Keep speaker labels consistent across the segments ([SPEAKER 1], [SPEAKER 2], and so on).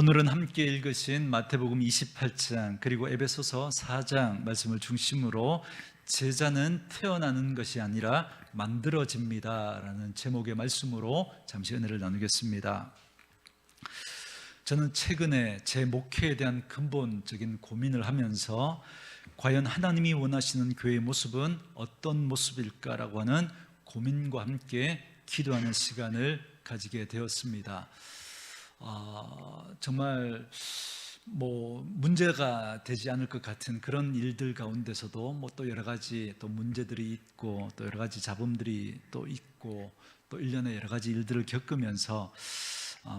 [SPEAKER 1] 오늘은 함께 읽으신 마태복음 28장 그리고 에베소서 4장 말씀을 중심으로 제자는 태어나는 것이 아니라 만들어집니다 라는 제목의 말씀으로 잠시 은혜를 나누겠습니다. 저는 최근에 제 목회에 대한 근본적인 고민을 하면서 과연 하나님이 원하시는 교회의 모습은 어떤 모습일까라고 하는 고민과 함께 기도하는 시간을 가지게 되었습니다. 정말 문제가 되지 않을 것 같은 그런 일들 가운데서도 또 여러 가지 또 문제들이 있고 또 여러 가지 잡음들이 또 있고 또 일련의 여러 가지 일들을 겪으면서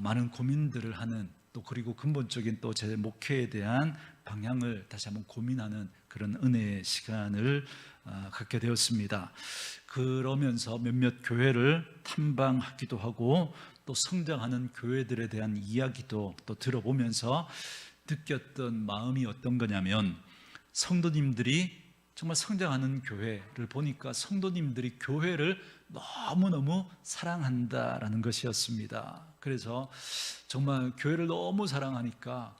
[SPEAKER 1] 많은 고민들을 하는 또 그리고 근본적인 또 제 목회에 대한 방향을 다시 한번 고민하는 그런 은혜의 시간을 갖게 되었습니다. 그러면서 몇몇 교회를 탐방하기도 하고 또 성장하는 교회들에 대한 이야기도 또 들어보면서 느꼈던 마음이 어떤 거냐면, 성도님들이 정말 성장하는 교회를 보니까 성도님들이 교회를 너무너무 사랑한다라는 것이었습니다. 그래서 정말 교회를 너무 사랑하니까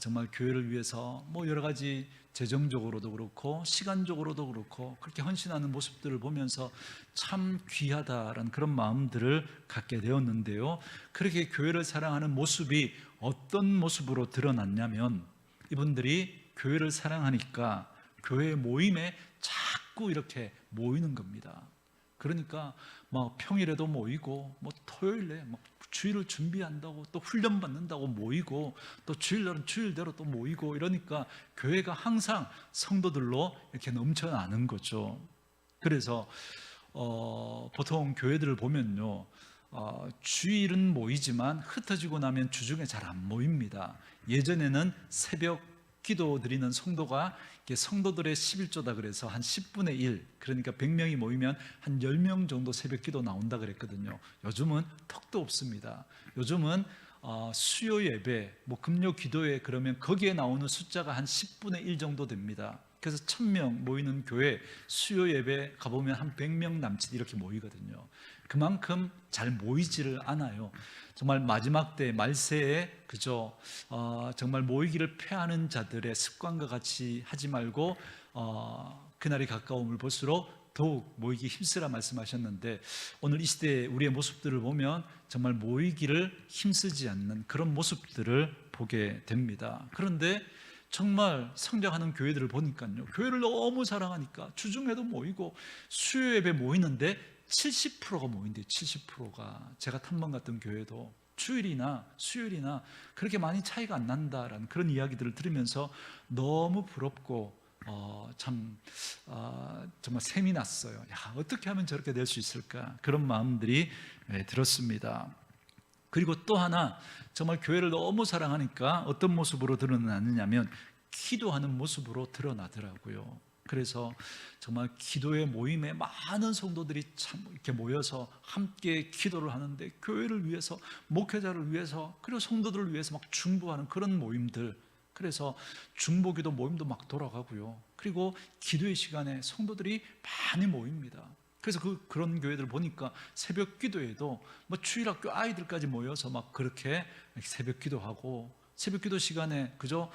[SPEAKER 1] 정말 교회를 위해서 여러 가지 재정적으로도 그렇고 시간적으로도 그렇고 그렇게 헌신하는 모습들을 보면서 참 귀하다라는 그런 마음들을 갖게 되었는데요, 그렇게 교회를 사랑하는 모습이 어떤 모습으로 드러났냐면, 이분들이 교회를 사랑하니까 교회 모임에 자꾸 이렇게 모이는 겁니다. 그러니까 평일에도 모이고 토요일에 주일을 준비한다고 또 훈련 받는다고 모이고 또 주일날은 주일대로 또 모이고, 이러니까 교회가 항상 성도들로 이렇게 넘쳐나는 거죠. 그래서 보통 교회들을 보면요, 주일은 모이지만 흩어지고 나면 주중에 잘 안 모입니다. 예전에는 새벽 기도 드리는 성도가 성도들의 11조다 그래서 한 10분의 1, 그러니까 100명이 모이면 한 10명 정도 새벽 기도 나온다 그랬거든요. 요즘은 턱도 없습니다. 요즘은 수요 예배, 금요 기도회 그러면 거기에 나오는 숫자가 한 10분의 1 정도 됩니다. 그래서 1000명 모이는 교회 수요 예배 가보면 한 100명 남짓 이렇게 모이거든요. 그만큼 잘 모이지를 않아요. 정말 마지막 때 말세에 그저 정말 모이기를 패하는 자들의 습관과 같이 하지 말고 그날이 가까움을 볼수록 더욱 모이기 힘쓰라 말씀하셨는데, 오늘 이 시대의 우리의 모습들을 보면 정말 모이기를 힘쓰지 않는 그런 모습들을 보게 됩니다. 그런데 정말 성장하는 교회들을 보니까요, 교회를 너무 사랑하니까 주중에도 모이고 수요 예배 모이는데 70%가 모인대요. 70%가 제가 탐방 갔던 교회도 주일이나 수요일이나 그렇게 많이 차이가 안 난다라는 그런 이야기들을 들으면서 너무 부럽고 정말 샘이 났어요. 어떻게 하면 저렇게 될 수 있을까, 그런 마음들이 들었습니다. 그리고 또 하나, 정말 교회를 너무 사랑하니까 어떤 모습으로 드러나느냐면 기도하는 모습으로 드러나더라고요. 그래서 정말 기도의 모임에 많은 성도들이 참 이렇게 모여서 함께 기도를 하는데, 교회를 위해서, 목회자를 위해서, 그리고 성도들을 위해서 막 중보하는 그런 모임들, 그래서 중보기도 모임도 막 돌아가고요. 그리고 기도의 시간에 성도들이 많이 모입니다. 그래서 그런 교회들 보니까 새벽 기도에도 주일학교 아이들까지 모여서 막 그렇게 새벽 기도하고, 새벽 기도 시간에 그저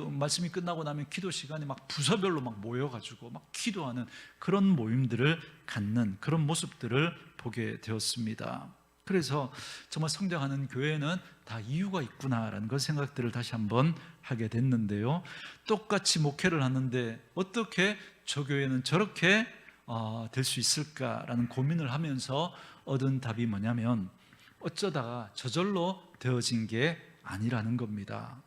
[SPEAKER 1] 말씀이 끝나고 나면 기도 시간에 막 부서별로 막 모여가지고 막 기도하는 그런 모임들을 갖는 그런 모습들을 보게 되었습니다. 그래서 정말 성장하는 교회는 다 이유가 있구나라는 그 생각들을 다시 한번 하게 됐는데요, 똑같이 목회를 하는데 어떻게 저 교회는 저렇게 될 수 있을까라는 고민을 하면서 얻은 답이 뭐냐면, 어쩌다가 저절로 되어진 게 아니라는 겁니다.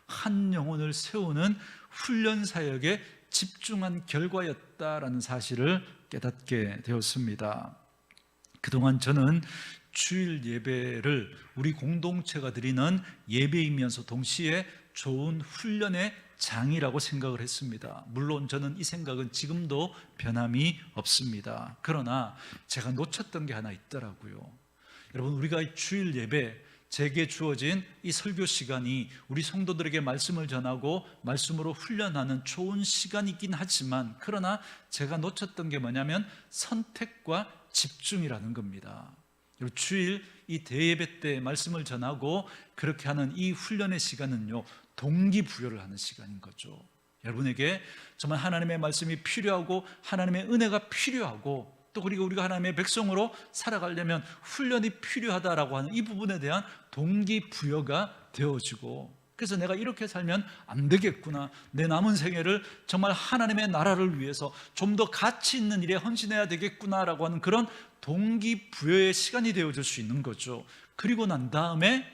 [SPEAKER 1] 한 영혼을 세우는 훈련 사역에 집중한 결과였다라는 사실을 깨닫게 되었습니다. 그동안 저는 주일 예배를 우리 공동체가 드리는 예배이면서 동시에 좋은 훈련의 장이라고 생각을 했습니다. 물론 저는 이 생각은 지금도 변함이 없습니다. 그러나 제가 놓쳤던 게 하나 있더라고요. 여러분, 우리가 주일 예배, 제게 주어진 이 설교 시간이 우리 성도들에게 말씀을 전하고 말씀으로 훈련하는 좋은 시간이긴 하지만, 그러나 제가 놓쳤던 게 뭐냐면 선택과 집중이라는 겁니다. 주일 이 대예배 때 말씀을 전하고 그렇게 하는 이 훈련의 시간은요, 동기부여를 하는 시간인 거죠. 여러분에게 정말 하나님의 말씀이 필요하고 하나님의 은혜가 필요하고 또 그리고 우리가 하나님의 백성으로 살아가려면 훈련이 필요하다라고 하는 이 부분에 대한 동기부여가 되어지고, 그래서 내가 이렇게 살면 안 되겠구나, 내 남은 생애를 정말 하나님의 나라를 위해서 좀 더 가치 있는 일에 헌신해야 되겠구나라고 하는 그런 동기부여의 시간이 되어질 수 있는 거죠. 그리고 난 다음에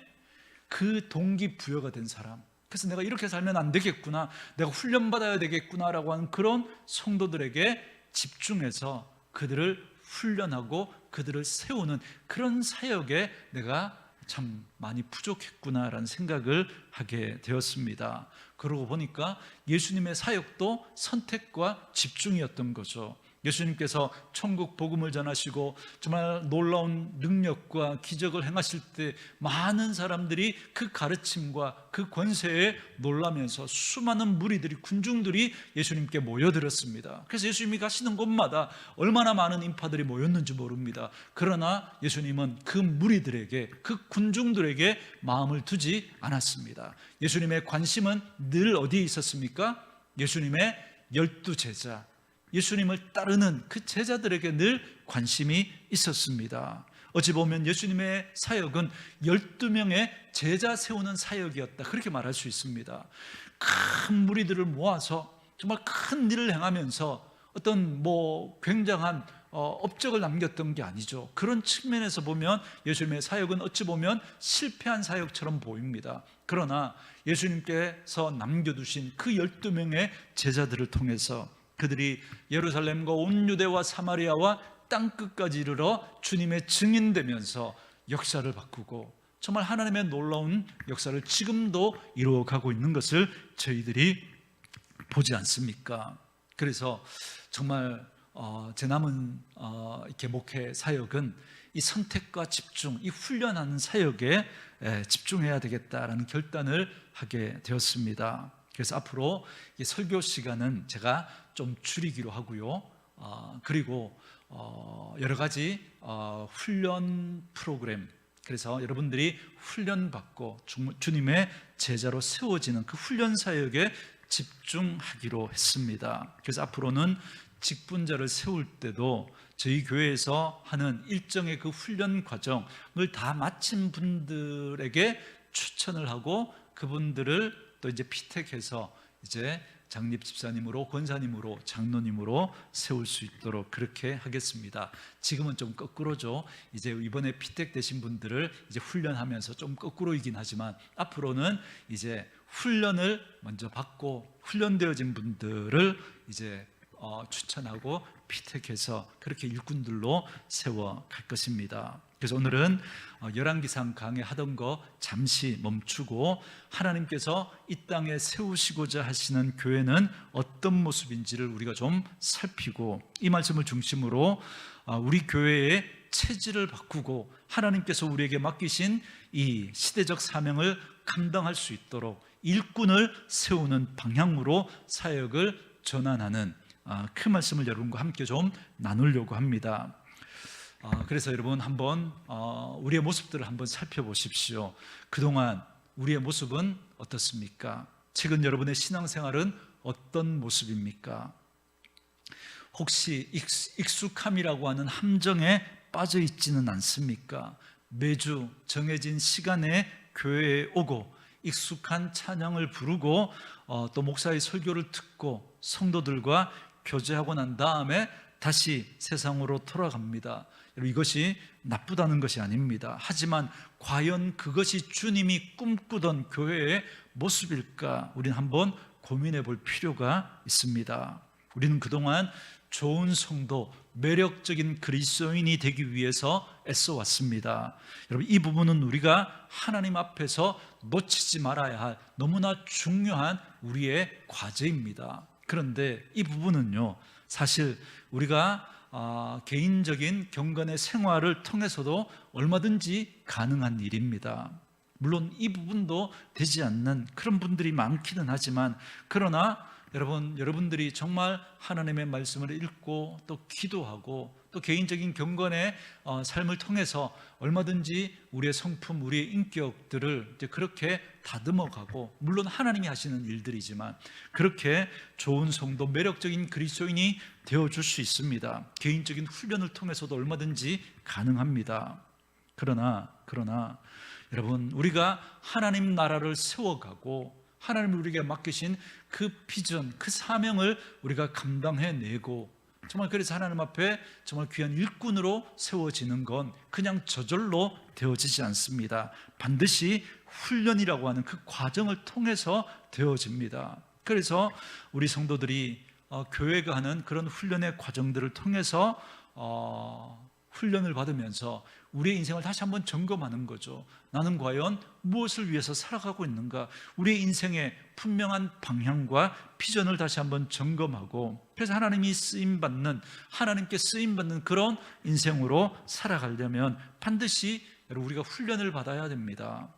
[SPEAKER 1] 그 동기부여가 된 사람, 그래서 내가 이렇게 살면 안 되겠구나, 내가 훈련받아야 되겠구나라고 하는 그런 성도들에게 집중해서 그들을 훈련하고 그들을 세우는 그런 사역에 내가 참 많이 부족했구나라는 생각을 하게 되었습니다. 그러고 보니까 예수님의 사역도 선택과 집중이었던 거죠. 예수님께서 천국 복음을 전하시고 정말 놀라운 능력과 기적을 행하실 때 많은 사람들이 그 가르침과 그 권세에 놀라면서 수많은 무리들이, 군중들이 예수님께 모여들었습니다. 그래서 예수님이 가시는 곳마다 얼마나 많은 인파들이 모였는지 모릅니다. 그러나 예수님은 그 무리들에게, 그 군중들에게 마음을 두지 않았습니다. 예수님의 관심은 늘 어디에 있었습니까? 예수님의 12제자, 예수님을 따르는 그 제자들에게 늘 관심이 있었습니다. 어찌 보면 예수님의 사역은 12명의 제자 세우는 사역이었다, 그렇게 말할 수 있습니다. 큰 무리들을 모아서 정말 큰 일을 행하면서 어떤 굉장한 업적을 남겼던 게 아니죠. 그런 측면에서 보면 예수님의 사역은 어찌 보면 실패한 사역처럼 보입니다. 그러나 예수님께서 남겨두신 그 12명의 제자들을 통해서 그들이 예루살렘과 온 유대와 사마리아와 땅끝까지 이르러 주님의 증인되면서 역사를 바꾸고 정말 하나님의 놀라운 역사를 지금도 이루어가고 있는 것을 저희들이 보지 않습니까? 그래서 정말 제 남은 이렇게 목회 사역은 이 선택과 집중, 이 훈련하는 사역에 집중해야 되겠다라는 결단을 하게 되었습니다. 그래서 앞으로 이 설교 시간은 제가 좀 줄이기로 하고요. 그리고 여러 가지 훈련 프로그램, 그래서 여러분들이 훈련받고 주님의 제자로 세워지는 그 훈련 사역에 집중하기로 했습니다. 그래서 앞으로는 직분자를 세울 때도 저희 교회에서 하는 일정의 그 훈련 과정을 다 마친 분들에게 추천을 하고 그분들을 또 이제 피택해서 이제 장립 집사님으로, 권사님으로, 장로님으로 세울 수 있도록 그렇게 하겠습니다. 지금은 좀 거꾸로죠. 이제 이번에 피택되신 분들을 이제 훈련하면서 좀 거꾸로이긴 하지만 앞으로는 이제 훈련을 먼저 받고 훈련되어진 분들을 이제 추천하고 피택해서 그렇게 일꾼들로 세워갈 것입니다. 그래서 오늘은 열왕기상 강해하던 거 잠시 멈추고 하나님께서 이 땅에 세우시고자 하시는 교회는 어떤 모습인지를 우리가 좀 살피고 이 말씀을 중심으로 우리 교회의 체질을 바꾸고 하나님께서 우리에게 맡기신 이 시대적 사명을 감당할 수 있도록 일꾼을 세우는 방향으로 사역을 전환하는 그 말씀을 여러분과 함께 좀 나누려고 합니다. 그래서 여러분 한번 우리의 모습들을 한번 살펴보십시오. 그동안 우리의 모습은 어떻습니까? 최근 여러분의 신앙생활은 어떤 모습입니까? 혹시 익숙함이라고 하는 함정에 빠져 있지는 않습니까? 매주 정해진 시간에 교회에 오고 익숙한 찬양을 부르고 또 목사의 설교를 듣고 성도들과 교제하고 난 다음에 다시 세상으로 돌아갑니다. 여러분, 이것이 나쁘다는 것이 아닙니다. 하지만 과연 그것이 주님이 꿈꾸던 교회의 모습일까? 우리는 한번 고민해 볼 필요가 있습니다. 우리는 그동안 좋은 성도, 매력적인 그리스도인이 되기 위해서 애써 왔습니다. 여러분, 이 부분은 우리가 하나님 앞에서 놓치지 말아야 할 너무나 중요한 우리의 과제입니다. 그런데 이 부분은요, 사실 우리가 개인적인 경건의 생활을 통해서도 얼마든지 가능한 일입니다. 물론 이 부분도 되지 않는 그런 분들이 많기는 하지만, 그러나 여러분들이 정말 하나님의 말씀을 읽고 또 기도하고 또 개인적인 경건의 삶을 통해서 얼마든지 우리의 성품, 우리의 인격들을 이제 그렇게 다듬어가고, 물론 하나님이 하시는 일들이지만 그렇게 좋은 성도, 매력적인 그리스도인이 되어줄 수 있습니다. 개인적인 훈련을 통해서도 얼마든지 가능합니다. 그러나 여러분, 우리가 하나님 나라를 세워가고 하나님이 우리에게 맡기신 그 비전, 그 사명을 우리가 감당해내고, 정말 그래서 하나님 앞에 정말 귀한 일꾼으로 세워지는 건 그냥 저절로 되어지지 않습니다. 반드시 훈련이라고 하는 그 과정을 통해서 되어집니다. 그래서 우리 성도들이 교회가 하는 그런 훈련의 과정들을 통해서 훈련을 받으면서 우리의 인생을 다시 한번 점검하는 거죠. 나는 과연 무엇을 위해서 살아가고 있는가? 우리의 인생의 분명한 방향과 비전을 다시 한번 점검하고, 그래서 하나님께 쓰임받는 그런 인생으로 살아가려면 반드시 우리가 훈련을 받아야 됩니다.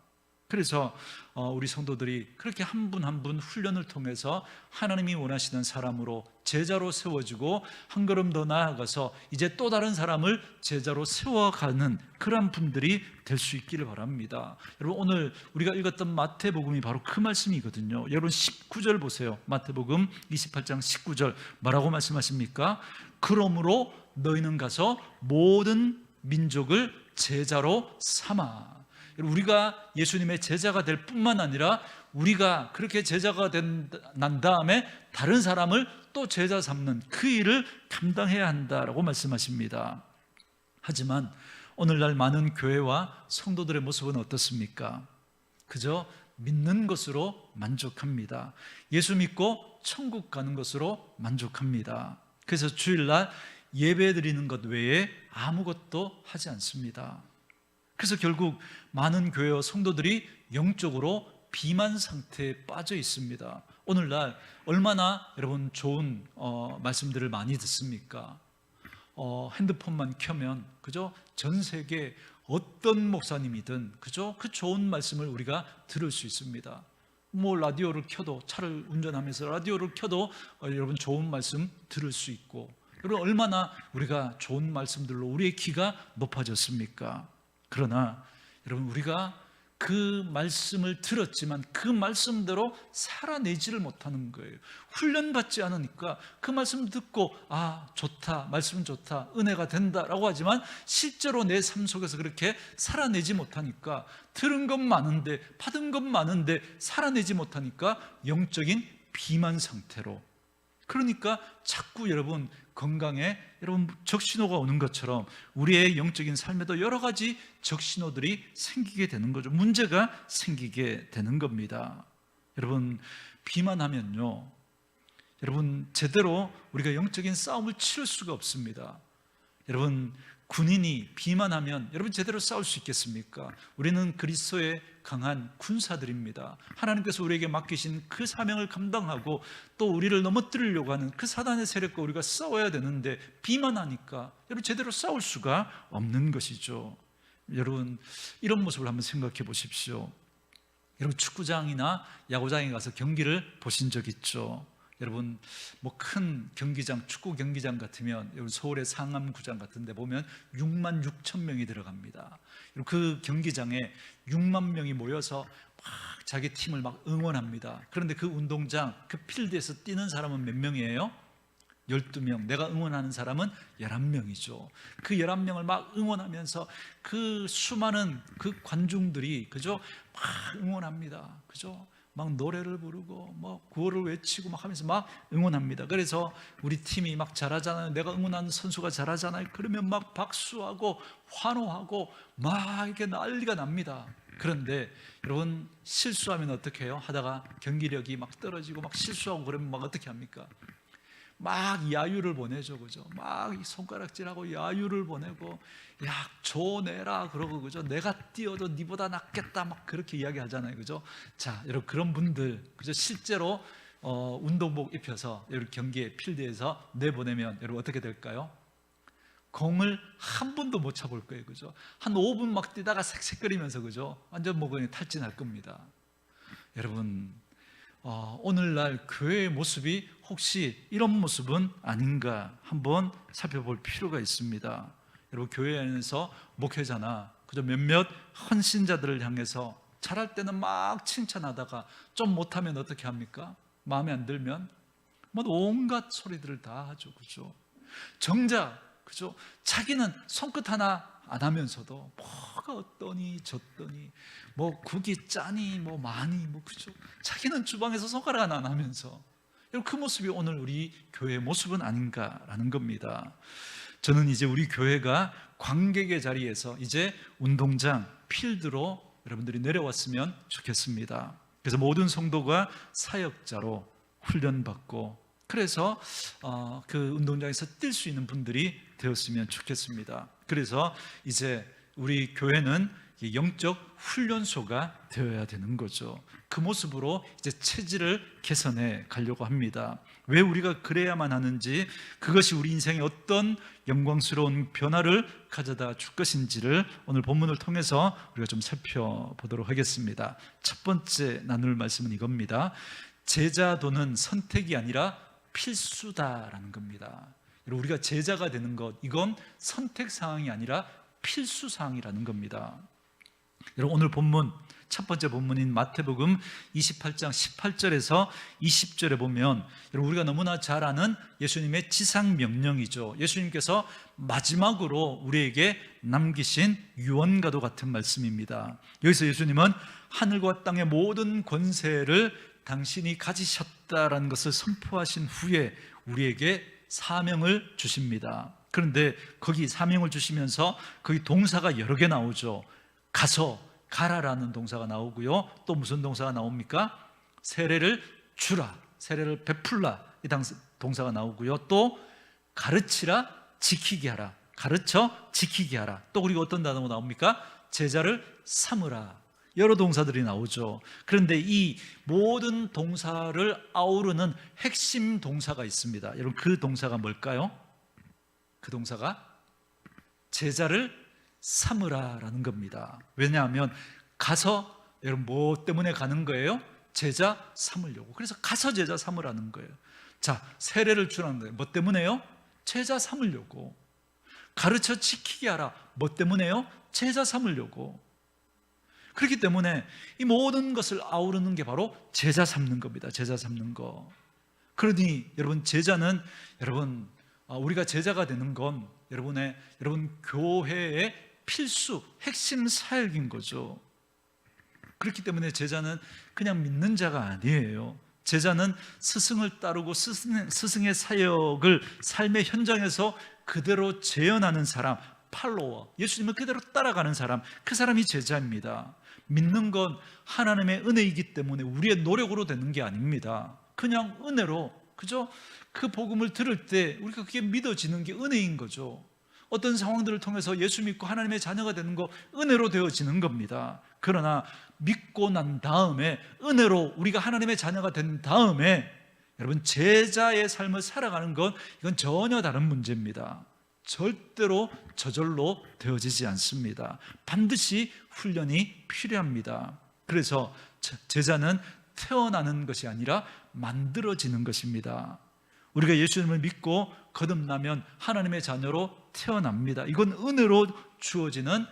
[SPEAKER 1] 그래서 우리 성도들이 그렇게 한 분 한 분 훈련을 통해서 하나님이 원하시는 사람으로 제자로 세워지고, 한 걸음 더 나아가서 이제 또 다른 사람을 제자로 세워가는 그런 분들이 될 수 있기를 바랍니다. 여러분, 오늘 우리가 읽었던 마태복음이 바로 그 말씀이거든요. 여러분 19절 보세요. 마태복음 28장 19절 뭐라고 말씀하십니까? 그러므로 너희는 가서 모든 민족을 제자로 삼아. 우리가 예수님의 제자가 될 뿐만 아니라 우리가 그렇게 제자가 난 다음에 다른 사람을 또 제자 삼는 그 일을 감당해야 한다라고 말씀하십니다. 하지만 오늘날 많은 교회와 성도들의 모습은 어떻습니까? 그저 믿는 것으로 만족합니다. 예수 믿고 천국 가는 것으로 만족합니다. 그래서 주일날 예배 드리는 것 외에 아무것도 하지 않습니다. 그래서 결국 많은 교회와 성도들이 영적으로 비만 상태에 빠져 있습니다. 오늘날 얼마나 여러분 좋은 말씀들을 많이 듣습니까? 핸드폰만 켜면 그저 전 세계 어떤 목사님이든 그저 그 좋은 말씀을 우리가 들을 수 있습니다. 뭐 라디오를 켜도, 차를 운전하면서 라디오를 켜도 여러분 좋은 말씀 들을 수 있고, 여러분 얼마나 우리가 좋은 말씀들로 우리의 귀가 높아졌습니까? 그러나 여러분, 우리가 그 말씀을 들었지만 그 말씀대로 살아내지를 못하는 거예요. 훈련받지 않으니까 그 말씀 듣고 좋다, 말씀은 좋다, 은혜가 된다라고 하지만 실제로 내 삶 속에서 그렇게 살아내지 못하니까, 들은 것 많은데 받은 것 많은데 살아내지 못하니까 영적인 비만 상태로, 그러니까 자꾸 여러분 건강에 여러분 적신호가 오는 것처럼 우리의 영적인 삶에도 여러 가지 적신호들이 생기게 되는 거죠. 문제가 생기게 되는 겁니다. 여러분, 비만하면요, 여러분 제대로 우리가 영적인 싸움을 치를 수가 없습니다. 여러분, 군인이 비만하면 여러분 제대로 싸울 수 있겠습니까? 우리는 그리스도의 강한 군사들입니다. 하나님께서 우리에게 맡기신 그 사명을 감당하고 또 우리를 넘어뜨리려고 하는 그 사단의 세력과 우리가 싸워야 되는데, 비만하니까 여러분 제대로 싸울 수가 없는 것이죠. 여러분, 이런 모습을 한번 생각해 보십시오. 여러분, 축구장이나 야구장에 가서 경기를 보신 적 있죠? 여러분, 뭐 큰 경기장, 축구 경기장 같으면 여러분 서울의 상암구장 같은 데 보면 6만 6천 명이 들어갑니다. 그 경기장에 6만 명이 모여서 막 자기 팀을 막 응원합니다. 그런데 그 운동장, 그 필드에서 뛰는 사람은 몇 명이에요? 12명. 내가 응원하는 사람은 11명이죠. 그 11명을 막 응원하면서 그 수많은 그 관중들이 그죠? 막 응원합니다. 그죠? 막 노래를 부르고 뭐 구호를 외치고 막 하면서 막 응원합니다. 그래서 우리 팀이 막 잘하잖아요. 내가 응원하는 선수가 잘하잖아요. 그러면 막 박수하고 환호하고 막 이렇게 난리가 납니다. 그런데 여러분, 실수하면 어떻게 해요? 하다가 경기력이 막 떨어지고 막 실수하고 그러면 막 어떻게 합니까? 막 야유를 보내죠, 그죠? 막 손가락질하고 야유를 보내고, 야, 줘내라 그러고, 그죠? 내가 뛰어도 니보다 낫겠다 막 그렇게 이야기하잖아요, 그죠? 자, 여러분, 그런 분들, 그죠? 실제로 운동복 입혀서 여러분 경기에 필드에서 내보내면 여러분 어떻게 될까요? 공을 한 번도 못 차볼 거예요, 그죠? 한 5분 막 뛰다가 색색거리면서, 그죠? 완전 뭐 그냥 탈진할 겁니다. 여러분, 오늘날 교회의 모습이 혹시 이런 모습은 아닌가 한번 살펴볼 필요가 있습니다. 여러분, 교회 안에서 목회자나 그저 몇몇 헌신자들을 향해서 잘할 때는 막 칭찬하다가 좀 못하면 어떻게 합니까? 마음에 안 들면 뭐 온갖 소리들을 다 하죠. 그죠? 정작 그죠? 자기는 손끝 하나 안 하면서도 뭐가 어떠니 저떠니 뭐 국이 짜니 뭐 많이 뭐 그죠? 자기는 주방에서 손가락 하나 안 하면서, 여러분, 그 모습이 오늘 우리 교회의 모습은 아닌가라는 겁니다. 저는 이제 우리 교회가 관객의 자리에서 이제 운동장 필드로 여러분들이 내려왔으면 좋겠습니다. 그래서 모든 성도가 사역자로 훈련받고, 그래서 그 운동장에서 뛸 수 있는 분들이 되었으면 좋겠습니다. 그래서 이제 우리 교회는 영적 훈련소가 되어야 되는 거죠. 그 모습으로 이제 체질을 개선해 가려고 합니다. 왜 우리가 그래야만 하는지, 그것이 우리 인생에 어떤 영광스러운 변화를 가져다 줄 것인지를 오늘 본문을 통해서 우리가 좀 살펴보도록 하겠습니다. 첫 번째 나눌 말씀은 이겁니다. 제자도는 선택이 아니라 필수다라는 겁니다. 우리가 제자가 되는 것, 이건 선택사항이 아니라 필수사항이라는 겁니다. 여러분, 오늘 본문, 첫 번째 본문인 마태복음 28장 18절에서 20절에 보면, 여러분, 우리가 너무나 잘 아는 예수님의 지상명령이죠. 예수님께서 마지막으로 우리에게 남기신 유언과도 같은 말씀입니다. 여기서 예수님은 하늘과 땅의 모든 권세를 당신이 가지셨다라는 것을 선포하신 후에 우리에게 사명을 주십니다. 그런데 거기 사명을 주시면서 거기 동사가 여러 개 나오죠. 가서, 가라라는 동사가 나오고요. 또 무슨 동사가 나옵니까? 세례를 주라, 세례를 베풀라, 이 동사가 나오고요. 또 가르치라, 지키게 하라, 가르쳐 지키게 하라. 또 그리고 어떤 단어가 나옵니까? 제자를 삼으라. 여러 동사들이 나오죠. 그런데 이 모든 동사를 아우르는 핵심 동사가 있습니다. 여러분, 그 동사가 뭘까요? 그 동사가 제자를 삼으라라는 겁니다. 왜냐하면 가서, 여러분, 뭐 때문에 가는 거예요? 제자 삼으려고. 그래서 가서 제자 삼으라는 거예요. 자, 세례를 주라는 거예요. 뭐 때문에요? 제자 삼으려고. 가르쳐 지키게 하라. 뭐 때문에요? 제자 삼으려고. 그렇기 때문에 이 모든 것을 아우르는 게 바로 제자 삼는 겁니다. 제자 삼는 거. 그러니 여러분, 제자는, 여러분, 우리가 제자가 되는 건 여러분 교회의 필수 핵심 사역인 거죠. 그렇기 때문에 제자는 그냥 믿는 자가 아니에요. 제자는 스승을 따르고 스승의 사역을 삶의 현장에서 그대로 재현하는 사람, 팔로워, 예수님을 그대로 따라가는 사람, 그 사람이 제자입니다. 믿는 건 하나님의 은혜이기 때문에 우리의 노력으로 되는 게 아닙니다. 그냥 은혜로, 그죠? 그 복음을 들을 때 우리가 그게 믿어지는 게 은혜인 거죠. 어떤 상황들을 통해서 예수 믿고 하나님의 자녀가 되는 거 은혜로 되어지는 겁니다. 그러나 믿고 난 다음에, 은혜로 우리가 하나님의 자녀가 된 다음에 여러분, 제자의 삶을 살아가는 건 이건 전혀 다른 문제입니다. 절대로 저절로 되어지지 않습니다. 반드시 훈련이 필요합니다. 그래서 제자는 태어나는 것이 아니라 만들어지는 것입니다. 우리가 예수님을 믿고 거듭나면 하나님의 자녀로 태어납니다. 이건 은혜로 주어지는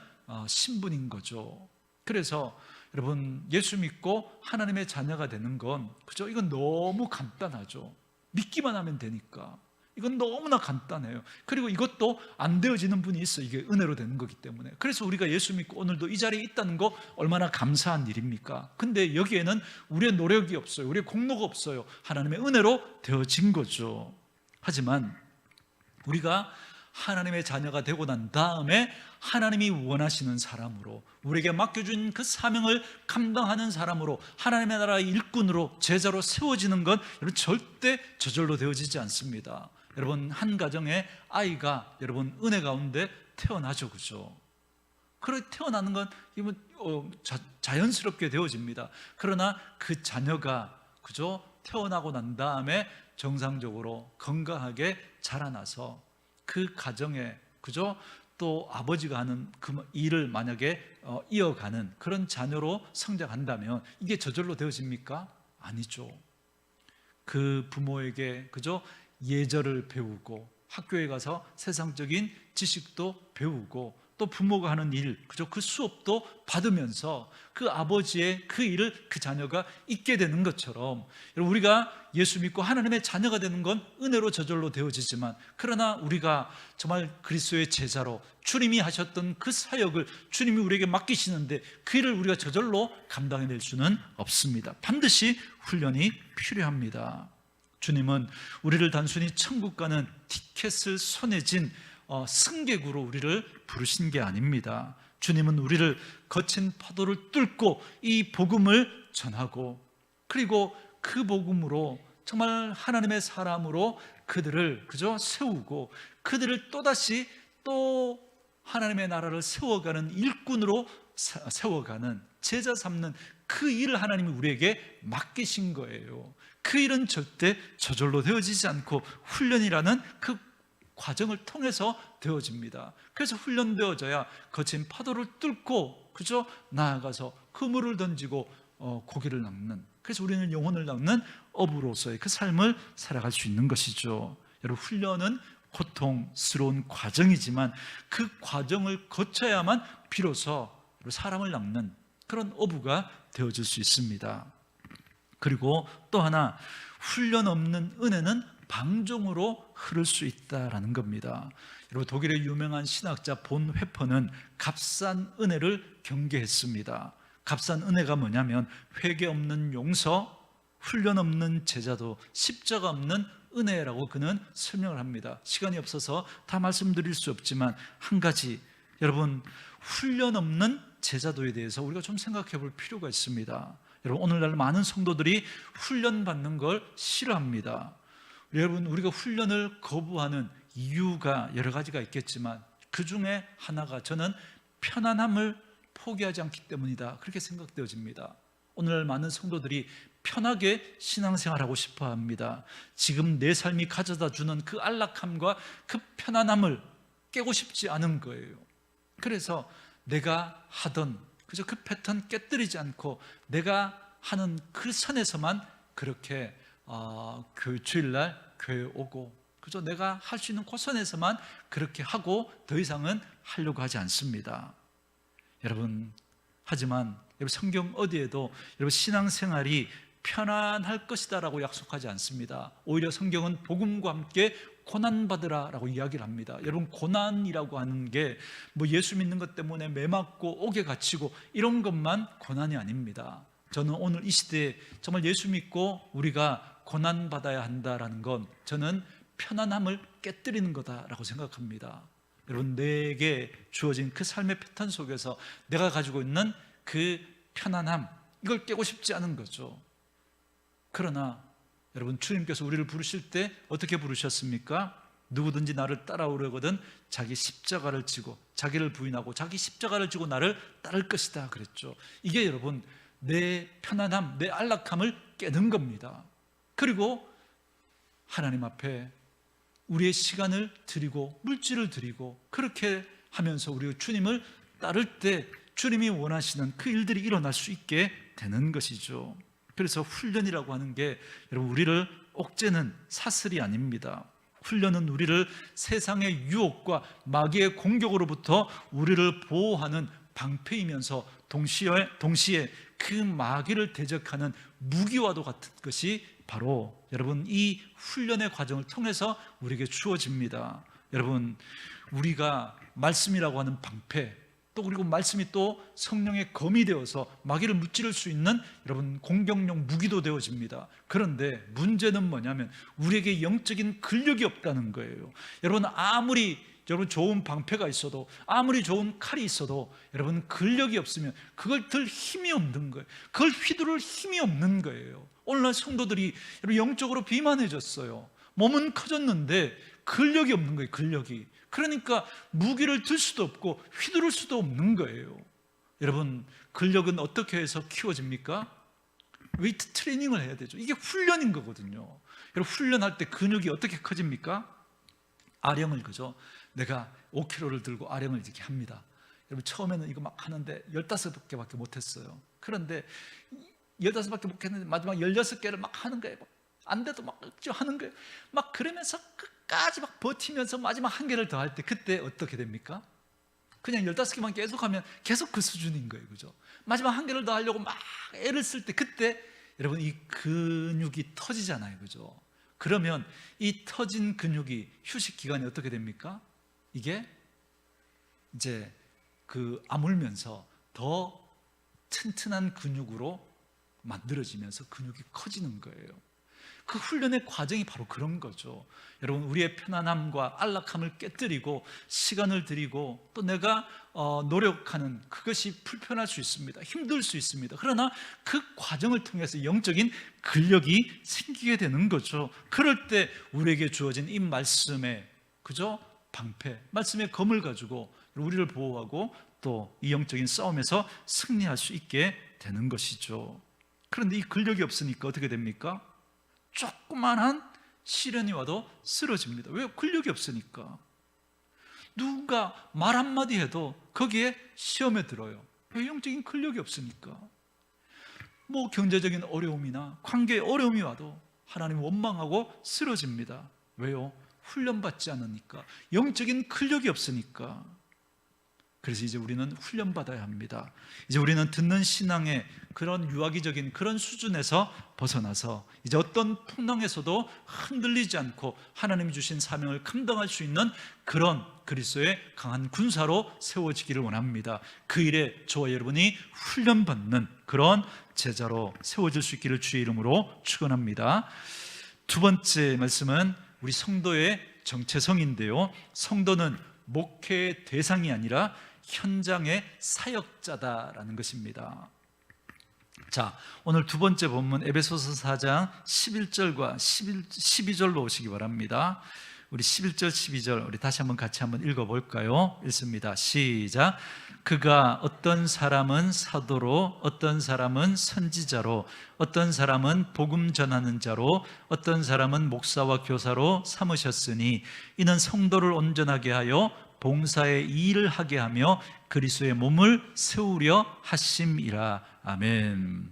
[SPEAKER 1] 신분인 거죠. 그래서 여러분, 예수 믿고 하나님의 자녀가 되는 건, 그죠? 이건 너무 간단하죠. 믿기만 하면 되니까. 이건 너무나 간단해요. 그리고 이것도 안 되어지는 분이 있어요. 이게 은혜로 되는 거기 때문에. 그래서 우리가 예수 믿고 오늘도 이 자리에 있다는 거 얼마나 감사한 일입니까? 근데 여기에는 우리의 노력이 없어요. 우리의 공로가 없어요. 하나님의 은혜로 되어진 거죠. 하지만 우리가 하나님의 자녀가 되고 난 다음에 하나님이 원하시는 사람으로, 우리에게 맡겨준 그 사명을 감당하는 사람으로, 하나님의 나라의 일꾼으로, 제자로 세워지는 건 여러분 절대 저절로 되어지지 않습니다. 여러분, 한 가정에 아이가 여러분 은혜 가운데 태어나죠. 그죠? 그렇게 태어나는 건 자연스럽게 되어집니다. 그러나 그 자녀가, 그죠? 태어나고 난 다음에 정상적으로 건강하게 자라나서 그 가정에, 그죠? 또 아버지가 하는 그 일을 만약에 이어가는 그런 자녀로 성장한다면 이게 저절로 되어집니까? 아니죠. 그 부모에게 그저 예절을 배우고 학교에 가서 세상적인 지식도 배우고 또 부모가 하는 일, 그저 그 수업도 받으면서 그 아버지의 그 일을 그 자녀가 잊게 되는 것처럼, 우리가 예수 믿고 하나님의 자녀가 되는 건 은혜로 저절로 되어지지만, 그러나 우리가 정말 그리스도의 제자로 주님이 하셨던 그 사역을 주님이 우리에게 맡기시는데 그 일을 우리가 저절로 감당해낼 수는 없습니다. 반드시 훈련이 필요합니다. 주님은 우리를 단순히 천국 가는 티켓을 손에 쥔 승객으로 우리를 부르신 게 아닙니다. 주님은 우리를 거친 파도를 뚫고 이 복음을 전하고, 그리고 그 복음으로 정말 하나님의 사람으로 그들을 그저 세우고, 그들을 또다시 또 하나님의 나라를 세워가는 일꾼으로 세워가는, 제자 삼는 그 일을 하나님이 우리에게 맡기신 거예요. 그 일은 절대 저절로 되어지지 않고 훈련이라는 그 과정을 통해서 되어집니다. 그래서 훈련되어져야 거친 파도를 뚫고 그저 나아가서 그물을 던지고 고기를 낚는, 그래서 우리는 영혼을 낚는 어부로서의 그 삶을 살아갈 수 있는 것이죠. 여러분, 훈련은 고통스러운 과정이지만 그 과정을 거쳐야만 비로소 사람을 낚는 그런 어부가 되어질 수 있습니다. 그리고 또 하나, 훈련 없는 은혜는 방종으로 흐를 수 있다라는 겁니다. 여러분, 독일의 유명한 신학자 본 회퍼는 값싼 은혜를 경계했습니다. 값싼 은혜가 뭐냐면 회개 없는 용서, 훈련 없는 제자도, 십자가 없는 은혜라고 그는 설명을 합니다. 시간이 없어서 다 말씀드릴 수 없지만 한 가지, 여러분, 훈련 없는 제자도에 대해서 우리가 좀 생각해 볼 필요가 있습니다. 여러분, 오늘날 많은 성도들이 훈련받는 걸 싫어합니다. 여러분, 우리가 훈련을 거부하는 이유가 여러 가지가 있겠지만 그 중에 하나가 저는 편안함을 포기하지 않기 때문이다, 그렇게 생각되어집니다. 오늘날 많은 성도들이 편하게 신앙생활하고 싶어 합니다. 지금 내 삶이 가져다 주는 그 안락함과 그 편안함을 깨고 싶지 않은 거예요. 그래서 내가 하던 그저 그 패턴 깨뜨리지 않고 내가 하는 그 선에서만 그렇게 주일날 교회 오고, 그저 내가 할 수 있는 그 선에서만 그렇게 하고 더 이상은 하려고 하지 않습니다. 여러분, 하지만 여러분, 성경 어디에도 여러분 신앙생활이 편안할 것이다 라고 약속하지 않습니다. 오히려 성경은 복음과 함께 고난받으라 라고 이야기를 합니다. 여러분, 고난이라고 하는 게 뭐 예수 믿는 것 때문에 매 맞고 옥에 갇히고 이런 것만 고난이 아닙니다. 저는 오늘 이 시대에 정말 예수 믿고 우리가 고난받아야 한다라는 건 저는 편안함을 깨뜨리는 거다라고 생각합니다. 여러분, 내게 주어진 그 삶의 패턴 속에서 내가 가지고 있는 그 편안함, 이걸 깨고 싶지 않은 거죠. 그러나 여러분, 주님께서 우리를 부르실 때 어떻게 부르셨습니까? 누구든지 나를 따라오려거든 자기 십자가를 지고, 자기를 부인하고 자기 십자가를 지고 나를 따를 것이다 그랬죠. 이게 여러분, 내 편안함, 내 안락함을 깨는 겁니다. 그리고 하나님 앞에 우리의 시간을 드리고 물질을 드리고, 그렇게 하면서 우리가 주님을 따를 때 주님이 원하시는 그 일들이 일어날 수 있게 되는 것이죠. 그래서 훈련이라고 하는 게 여러분, 우리를 옥죄는 사슬이 아닙니다. 훈련은 우리를 세상의 유혹과 마귀의 공격으로부터 우리를 보호하는 방패이면서 동시에 그 마귀를 대적하는 무기와도 같은 것이 바로 여러분, 이 훈련의 과정을 통해서 우리에게 주어집니다. 여러분, 우리가 말씀이라고 하는 방패, 또 그리고 말씀이 또 성령의 검이 되어서 마귀를 무찌를 수 있는 여러분 공격용 무기도 되어집니다. 그런데 문제는 뭐냐면 우리에게 영적인 근력이 없다는 거예요. 여러분, 아무리 여러분 좋은 방패가 있어도, 아무리 좋은 칼이 있어도 여러분 근력이 없으면 그걸 들 힘이 없는 거예요. 그걸 휘두를 힘이 없는 거예요. 오늘날 성도들이 여러분 영적으로 비만해졌어요. 몸은 커졌는데 근력이 없는 거예요. 근력이. 그러니까 무기를 들 수도 없고 휘두를 수도 없는 거예요. 여러분, 근력은 어떻게 해서 키워집니까? 웨이트 트레이닝을 해야 되죠. 이게 훈련인 거거든요. 여러분, 훈련할 때 근육이 어떻게 커집니까? 아령을, 그죠? 내가 5kg를 들고 아령을 이렇게 합니다. 여러분, 처음에는 이거 막 하는데 15개밖에 못했어요. 그런데 15개밖에 못했는데 마지막 16개를 막 하는 거예요. 안 돼도 막 억지로 하는 거예요. 막 그러면서 끝까지 막 버티면서 마지막 한 개를 더 할 때 그때 어떻게 됩니까? 그냥 15개만 계속 하면 계속 그 수준인 거예요. 그죠? 마지막 한 개를 더 하려고 막 애를 쓸 때 그때 여러분 이 근육이 터지잖아요. 그죠? 그러면 이 터진 근육이 휴식 기간이 어떻게 됩니까? 이게 이제 아물면서 더 튼튼한 근육으로 만들어지면서 근육이 커지는 거예요. 그 훈련의 과정이 바로 그런 거죠. 여러분, 우리의 편안함과 안락함을 깨뜨리고 시간을 들이고 또 내가 노력하는 그것이 불편할 수 있습니다. 힘들 수 있습니다. 그러나 그 과정을 통해서 영적인 근력이 생기게 되는 거죠. 그럴 때 우리에게 주어진 이 말씀의 그죠? 방패, 말씀의 검을 가지고 우리를 보호하고 또 이 영적인 싸움에서 승리할 수 있게 되는 것이죠. 그런데 이 근력이 없으니까 어떻게 됩니까? 조그만한 시련이 와도 쓰러집니다. 왜? 근력이 없으니까. 누군가 말 한마디 해도 거기에 시험에 들어요. 왜? 영적인 근력이 없으니까. 뭐 경제적인 어려움이나 관계의 어려움이 와도 하나님 원망하고 쓰러집니다. 왜요? 훈련받지 않으니까. 영적인 근력이 없으니까. 그래서 이제 우리는 훈련받아야 합니다. 이제 우리는 듣는 신앙의 그런 유아기적인 그런 수준에서 벗어나서 이제 어떤 풍랑에서도 흔들리지 않고 하나님이 주신 사명을 감당할 수 있는 그런 그리스도의 강한 군사로 세워지기를 원합니다. 그 일에 저와 여러분이 훈련받는 그런 제자로 세워질 수 있기를 주의 이름으로 축원합니다. 두 번째 말씀은 우리 성도의 정체성인데요, 성도는 목회의 대상이 아니라 현장의 사역자다라는 것입니다. 자, 오늘 두 번째 본문 에베소서 4장 11절과 12절로 오시기 바랍니다. 우리 11절 12절 우리 다시 한번 같이 한번 읽어볼까요? 읽습니다. 시작. 그가 어떤 사람은 사도로, 어떤 사람은 선지자로, 어떤 사람은 복음 전하는 자로, 어떤 사람은 목사와 교사로 삼으셨으니 이는 성도를 온전하게 하여 봉사의 일을 하게 하며 그리스도의 몸을 세우려 하심이라. 아멘.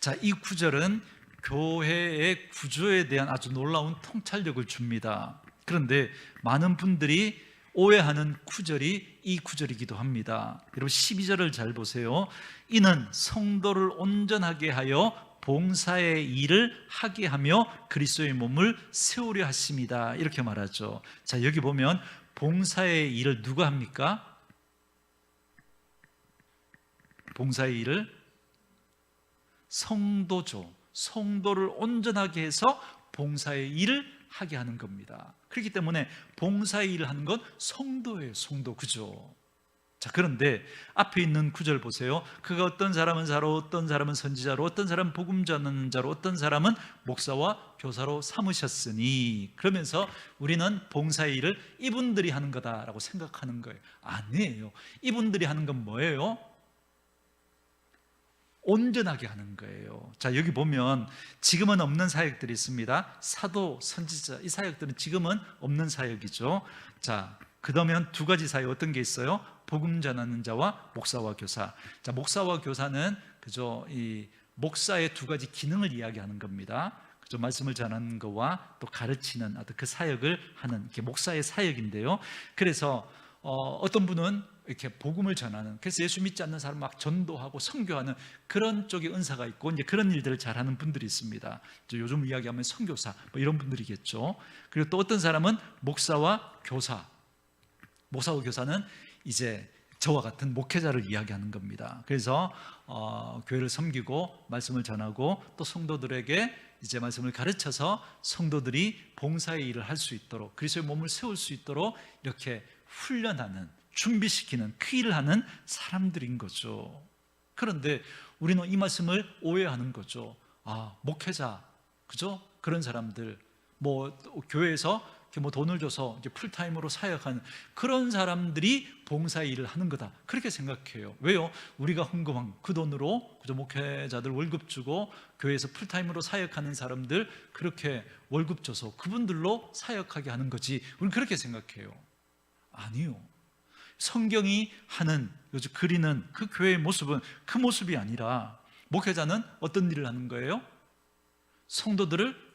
[SPEAKER 1] 자, 이 구절은 교회의 구조에 대한 아주 놀라운 통찰력을 줍니다. 그런데 많은 분들이 오해하는 구절이 이 구절이기도 합니다. 여러분 12절을 잘 보세요. 이는 성도를 온전하게 하여 봉사의 일을 하게 하며 그리스도의 몸을 세우려 하심이다, 이렇게 말하죠. 자, 여기 보면 봉사의 일을 누가 합니까? 봉사의 일을 성도죠. 성도를 온전하게 해서 봉사의 일을 하게 하는 겁니다. 그렇기 때문에 봉사의 일을 하는 건 성도예요. 성도. 그죠? 자, 그런데 앞에 있는 구절 보세요. 그가 어떤 사람은 사로, 어떤 사람은 선지자로, 어떤 사람은 복음 전하는 자로, 어떤 사람은 목사와 교사로 삼으셨으니, 그러면서 우리는 봉사의 일을 이분들이 하는 거다라고 생각하는 거예요. 아니에요. 이분들이 하는 건 뭐예요? 온전하게 하는 거예요. 자, 여기 보면 지금은 없는 사역들이 있습니다. 사도, 선지자, 이 사역들은 지금은 없는 사역이죠. 자, 그러면 두 가지 사역 어떤 게 있어요? 복음 전하는 자와 목사와 교사. 자, 목사와 교사는 그저 이 목사의 두 가지 기능을 이야기하는 겁니다. 그저 말씀을 전하는 것과 또 가르치는 어떤 그 사역을 하는 이렇게 목사의 사역인데요. 그래서 어떤 분은 이렇게 복음을 전하는, 그래서 예수 믿지 않는 사람 막 전도하고 선교하는 그런 쪽의 은사가 있고 이제 그런 일들을 잘하는 분들이 있습니다. 요즘 이야기하면 선교사 뭐 이런 분들이겠죠. 그리고 또 어떤 사람은 목사와 교사. 목사와 교사는 이제 저와 같은 목회자를 이야기하는 겁니다. 그래서 교회를 섬기고 말씀을 전하고 또 성도들에게 이제 말씀을 가르쳐서 성도들이 봉사의 일을 할 수 있도록, 그리스도의 몸을 세울 수 있도록 이렇게 훈련하는, 준비시키는 그 일을 하는 사람들인 거죠. 그런데 우리는 이 말씀을 오해하는 거죠. 아, 목회자, 그죠? 그런 사람들, 뭐 교회에서 뭐 돈을 줘서 이제 풀타임으로 사역하는 그런 사람들이 봉사의 일을 하는 거다, 그렇게 생각해요. 왜요? 우리가 헌금한 그 돈으로 그저 목회자들 월급 주고 교회에서 풀타임으로 사역하는 사람들 그렇게 월급 줘서 그분들로 사역하게 하는 거지, 우리는 그렇게 생각해요. 아니요. 성경이 하는, 요즘 그리는 그 교회의 모습은 그 모습이 아니라 목회자는 어떤 일을 하는 거예요? 성도들을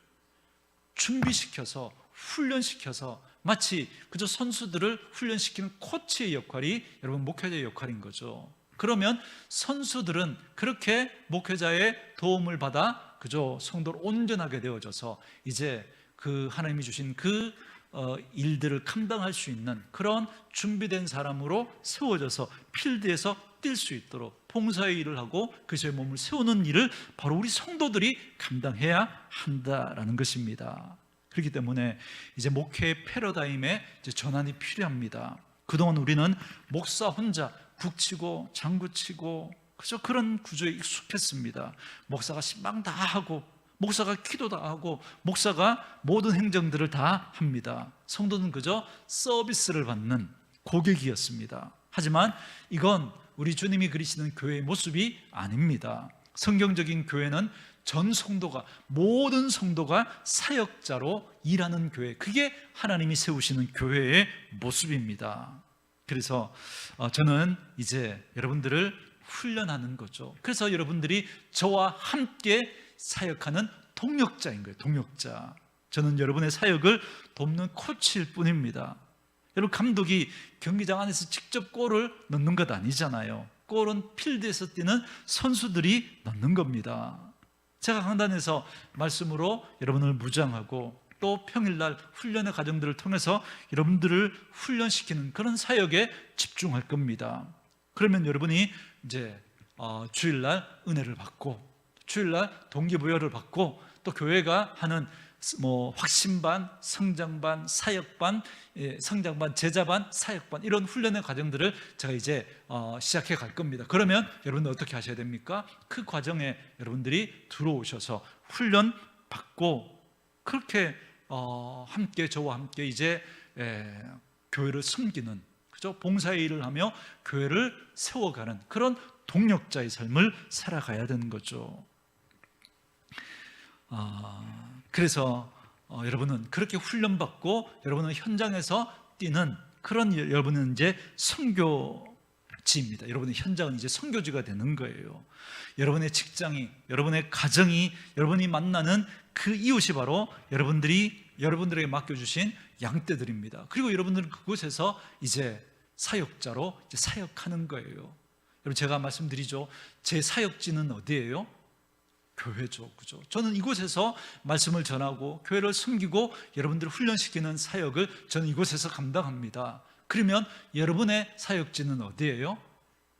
[SPEAKER 1] 준비시켜서 훈련시켜서 마치 그저 선수들을 훈련시키는 코치의 역할이 여러분 목회자의 역할인 거죠. 그러면 선수들은 그렇게 목회자의 도움을 받아 그저 성도를 온전하게 되어져서 이제 그 하나님이 주신 그 일들을 감당할 수 있는 그런 준비된 사람으로 세워져서 필드에서 뛸 수 있도록 봉사의 일을 하고 그리스도의 몸을 세우는 일을 바로 우리 성도들이 감당해야 한다라는 것입니다. 그렇기 때문에 이제 목회의 패러다임에 이제 전환이 필요합니다. 그동안 우리는 목사 혼자 북치고 장구치고 그저 그런 구조에 익숙했습니다. 목사가 신방 다 하고 목사가 기도 다 하고 목사가 모든 행정들을 다 합니다. 성도는 그저 서비스를 받는 고객이었습니다. 하지만 이건 우리 주님이 그리시는 교회의 모습이 아닙니다. 성경적인 교회는 전 성도가, 모든 성도가 사역자로 일하는 교회, 그게 하나님이 세우시는 교회의 모습입니다. 그래서 저는 이제 여러분들을 훈련하는 거죠. 그래서 여러분들이 저와 함께 사역하는 동역자인 거예요. 동역자. 저는 여러분의 사역을 돕는 코치일 뿐입니다. 여러분, 감독이 경기장 안에서 직접 골을 넣는 것 아니잖아요. 골은 필드에서 뛰는 선수들이 넣는 겁니다. 제가 강단에서 말씀으로 여러분을 무장하고 또 평일날 훈련의 과정들을 통해서 여러분들을 훈련시키는 그런 사역에 집중할 겁니다. 그러면 여러분이 이제 주일날 은혜를 받고 주일날 동기부여를 받고 또 교회가 하는 확신반, 성장반, 사역반, 성장반, 제자반, 사역반 이런 훈련의 과정들을 제가 이제 시작해 갈 겁니다. 그러면 여러분들 어떻게 하셔야 됩니까? 그 과정에 여러분들이 들어오셔서 훈련 받고 그렇게 함께 저와 함께 이제 교회를 섬기는 그죠? 봉사의 일을 하며 교회를 세워가는 그런 동력자의 삶을 살아가야 되는 거죠. 그래서 여러분은 그렇게 훈련받고 여러분은 현장에서 뛰는 그런 여러분은 이제 선교지입니다. 여러분의 현장은 이제 선교지가 되는 거예요. 여러분의 직장이, 여러분의 가정이, 여러분이 만나는 그 이웃이 바로 여러분들에게 맡겨주신 양떼들입니다. 그리고 여러분들은 그곳에서 이제 사역자로 이제 사역하는 거예요. 여러분, 제가 말씀드리죠. 제 사역지는 어디예요? 교회죠. 그죠? 저는 이곳에서 말씀을 전하고 교회를 섬기고 여러분들을 훈련시키는 사역을 저는 이곳에서 감당합니다. 그러면 여러분의 사역지는 어디예요?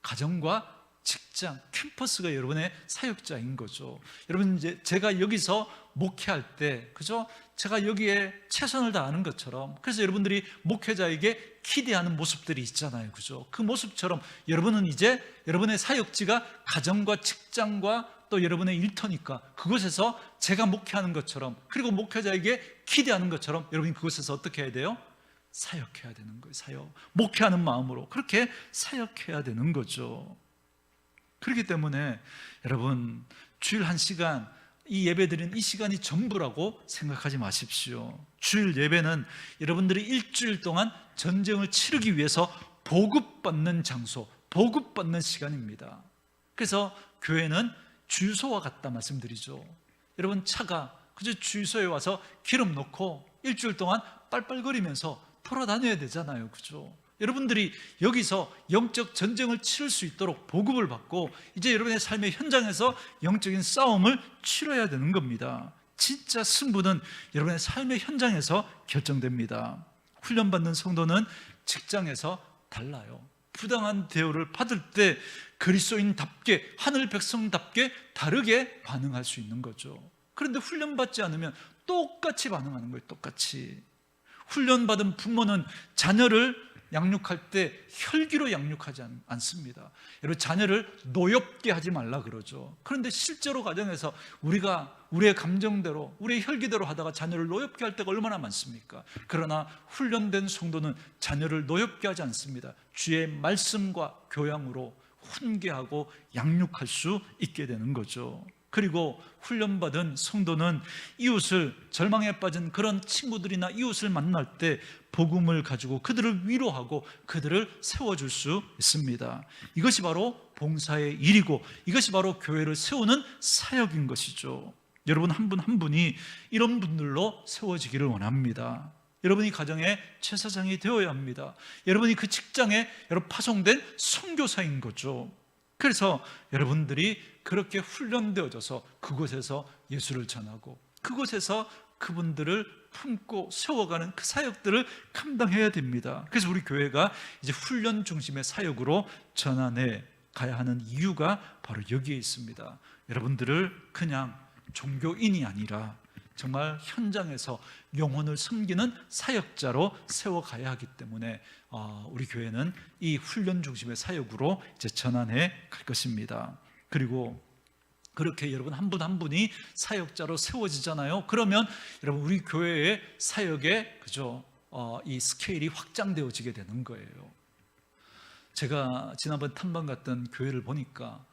[SPEAKER 1] 가정과 직장, 캠퍼스가 여러분의 사역자인 거죠. 여러분, 이제 제가 여기서 목회할 때, 그죠? 제가 여기에 최선을 다하는 것처럼, 그래서 여러분들이 목회자에게 기대하는 모습들이 있잖아요. 그죠? 그 모습처럼 여러분은 이제 여러분의 사역지가 가정과 직장과 또 여러분의 일터니까 그곳에서 제가 목회하는 것처럼, 그리고 목회자에게 기대하는 것처럼 여러분이 그곳에서 어떻게 해야 돼요? 사역해야 되는 거예요. 사역. 목회하는 마음으로 그렇게 사역해야 되는 거죠. 그렇기 때문에 여러분, 주일 1시간 이 예배드리는 이 시간이 전부라고 생각하지 마십시오. 주일 예배는 여러분들이 일주일 동안 전쟁을 치르기 위해서 보급받는 장소, 보급받는 시간입니다. 그래서 교회는 주유소와 같다 말씀드리죠. 여러분, 차가 그저 주유소에 와서 기름 넣고 일주일 동안 빨빨거리면서 돌아다녀야 되잖아요. 그죠? 여러분들이 여기서 영적 전쟁을 치를 수 있도록 보급을 받고 이제 여러분의 삶의 현장에서 영적인 싸움을 치러야 되는 겁니다. 진짜 승부는 여러분의 삶의 현장에서 결정됩니다. 훈련받는 성도는 직장에서 달라요. 부당한 대우를 받을 때 그리스도인답게, 하늘 백성답게 다르게 반응할 수 있는 거죠. 그런데 훈련받지 않으면 똑같이 반응하는 거예요. 똑같이. 훈련받은 부모는 자녀를 양육할 때 혈기로 양육하지 않습니다. 여러분, 자녀를 노엽게 하지 말라 그러죠. 그런데 실제로 가정에서 우리가 우리의 감정대로, 우리의 혈기대로 하다가 자녀를 노엽게 할 때가 얼마나 많습니까? 그러나 훈련된 성도는 자녀를 노엽게 하지 않습니다. 주의 말씀과 교양으로 훈계하고 양육할 수 있게 되는 거죠. 그리고 훈련받은 성도는 이웃을, 절망에 빠진 그런 친구들이나 이웃을 만날 때 복음을 가지고 그들을 위로하고 그들을 세워줄 수 있습니다. 이것이 바로 봉사의 일이고 이것이 바로 교회를 세우는 사역인 것이죠. 여러분 한 분 한 분이 이런 분들로 세워지기를 원합니다. 여러분이 가정의 제사장이 되어야 합니다. 여러분이 그 직장에 여러분 파송된 선교사인 거죠. 그래서 여러분들이 그렇게 훈련되어져서 그곳에서 예수를 전하고 그곳에서 그분들을 품고 세워가는 그 사역들을 감당해야 됩니다. 그래서 우리 교회가 이제 훈련 중심의 사역으로 전환해 가야 하는 이유가 바로 여기에 있습니다. 여러분들을 그냥 종교인이 아니라 정말 현장에서 영혼을 섬기는 사역자로 세워가야 하기 때문에 우리 교회는 이 훈련 중심의 사역으로 이제 전환해 갈 것입니다. 그리고 그렇게 여러분 한 분 한 분이 사역자로 세워지잖아요. 그러면 여러분 우리 교회의 사역의 이 스케일이 확장되어지게 되는 거예요. 제가 지난번 탐방 갔던 교회를 보니까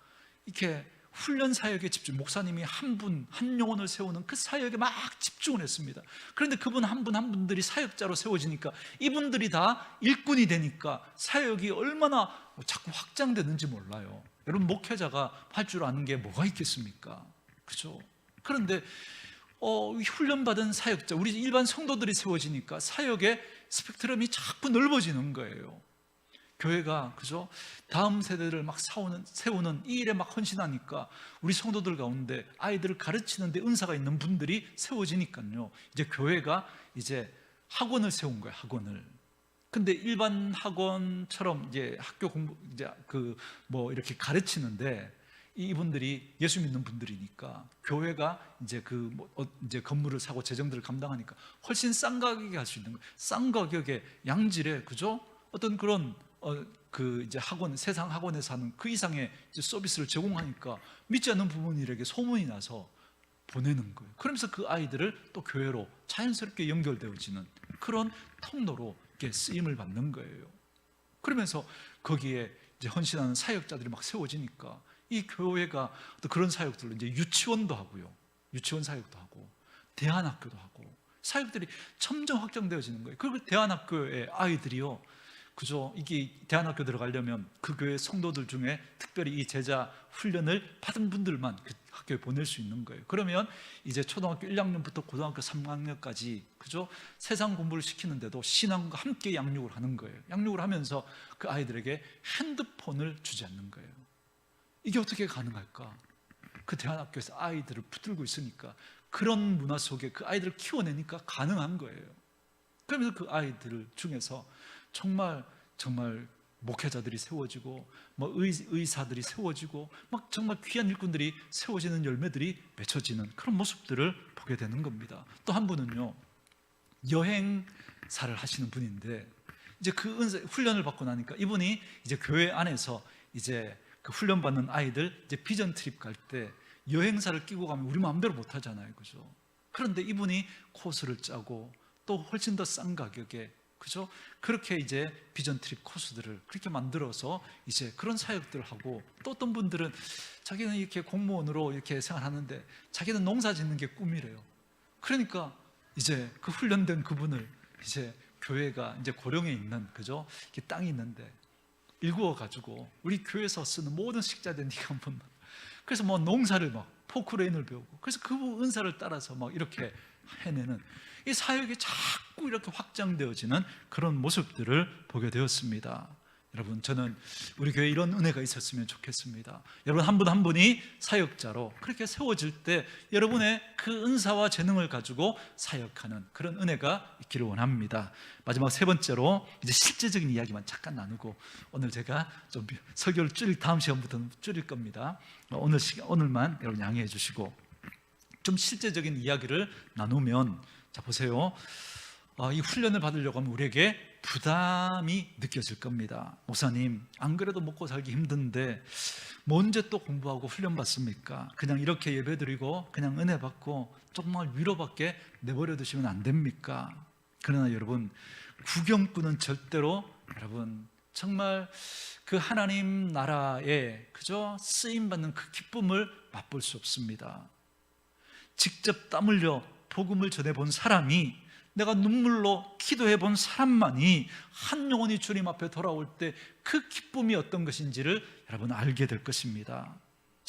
[SPEAKER 1] 이렇게 훈련 사역에 집중, 목사님이 한 분, 한 영혼을 세우는 그 사역에 막 집중을 했습니다. 그런데 그분 한 분 한 분들이 사역자로 세워지니까 이분들이 다 일꾼이 되니까 사역이 얼마나 자꾸 확장되는지 몰라요. 여러분 목회자가 할 줄 아는 게 뭐가 있겠습니까? 그죠? 그런데 훈련받은 사역자, 우리 일반 성도들이 세워지니까 사역의 스펙트럼이 자꾸 넓어지는 거예요. 교회가 다음 세대를 막 세우는 이 일에 막 헌신하니까 우리 성도들 가운데 아이들을 가르치는 데 은사가 있는 분들이 세워지니까요. 이제 교회가 이제 학원을 세운 거예요, 학원을. 근데 일반 학원처럼 이제 학교 공부 이렇게 가르치는데 이분들이 예수 믿는 분들이니까 교회가 이제 이제 건물을 사고 재정들을 감당하니까 훨씬 싼 가격에 할 수 있는 거예요. 싼 가격에 양질의 어떤 그런 이제 학원, 세상 학원에서 하는 그 이상의 이제 서비스를 제공하니까 믿지 않는 부모님에게 소문이 나서 보내는 거예요. 그러면서 그 아이들을 또 교회로 자연스럽게 연결되어지는 그런 통로로 이렇게 쓰임을 받는 거예요. 그러면서 거기에 이제 헌신하는 사역자들이 막 세워지니까 이 교회가 또 그런 사역들로 이제 유치원도 하고요, 유치원 사역도 하고 대안학교도 하고 사역들이 점점 확장되어지는 거예요. 그리고 대안학교의 아이들이요, 이게 대안학교 들어가려면 그 교회 성도들 중에 특별히 이 제자 훈련을 받은 분들만 그 학교에 보낼 수 있는 거예요. 그러면 이제 초등학교 1학년부터 고등학교 3학년까지 세상 공부를 시키는데도 신앙과 함께 양육을 하는 거예요. 양육을 하면서 그 아이들에게 핸드폰을 주지 않는 거예요. 이게 어떻게 가능할까? 그 대안학교에서 아이들을 붙들고 있으니까, 그런 문화 속에 그 아이들을 키워내니까 가능한 거예요. 그러면서 그 아이들 중에서 정말 목회자들이 세워지고 의사들이 세워지고 막 정말 귀한 일꾼들이 세워지는 열매들이 맺혀지는 그런 모습들을 보게 되는 겁니다. 또 한 분은요, 여행사를 하시는 분인데 이제 그 훈련을 받고 나니까 이분이 이제 교회 안에서 이제 그 훈련받는 아이들 이제 비전 트립 갈 때 여행사를 끼고 가면 우리 마음대로 못 하잖아요, 그죠? 그런데 이분이 코스를 짜고 또 훨씬 더 싼 가격에 그렇게 이제 비전 트립 코스들을 그렇게 만들어서 이제 그런 사역들을 하고, 또 어떤 분들은 자기는 이렇게 공무원으로 이렇게 생활하는데 자기는 농사 짓는 게 꿈이래요. 그러니까 이제 그 훈련된 그분을 이제 교회가 이제 고령에 있는 이렇게 땅이 있는데 일구어 가지고 우리 교회에서 쓰는 모든 식자재 네가 한번, 그래서 농사를 포크레인을 배우고, 그래서 그 은사를 따라서 이렇게 해내는 이 사역이 자꾸 이렇게 확장되어지는 그런 모습들을 보게 되었습니다. 여러분, 저는 우리 교회에 이런 은혜가 있었으면 좋겠습니다. 여러분 한 분 한 분이 사역자로 그렇게 세워질 때 여러분의 그 은사와 재능을 가지고 사역하는 그런 은혜가 있기를 원합니다. 마지막 세 번째로 이제 실제적인 이야기만 잠깐 나누고, 오늘 제가 좀 설교를 다음 시간부터는 줄일 겁니다. 오늘만 여러분 양해해 주시고 좀 실제적인 이야기를 나누면, 자 보세요. 이 훈련을 받으려고 하면 우리에게 부담이 느껴질 겁니다. 목사님, 안 그래도 먹고 살기 힘든데 뭐 언제 또 공부하고 훈련 받습니까? 그냥 이렇게 예배드리고 그냥 은혜 받고 정말 위로받게 내버려 두시면 안 됩니까? 그러나 여러분, 구경꾼은 절대로 여러분 정말 그 하나님 나라에 쓰임받는 그 기쁨을 맛볼 수 없습니다. 직접 땀 흘려 복음을 전해본 사람이, 내가 눈물로 기도해 본 사람만이 한 영혼이 주님 앞에 돌아올 때 그 기쁨이 어떤 것인지를 여러분 알게 될 것입니다.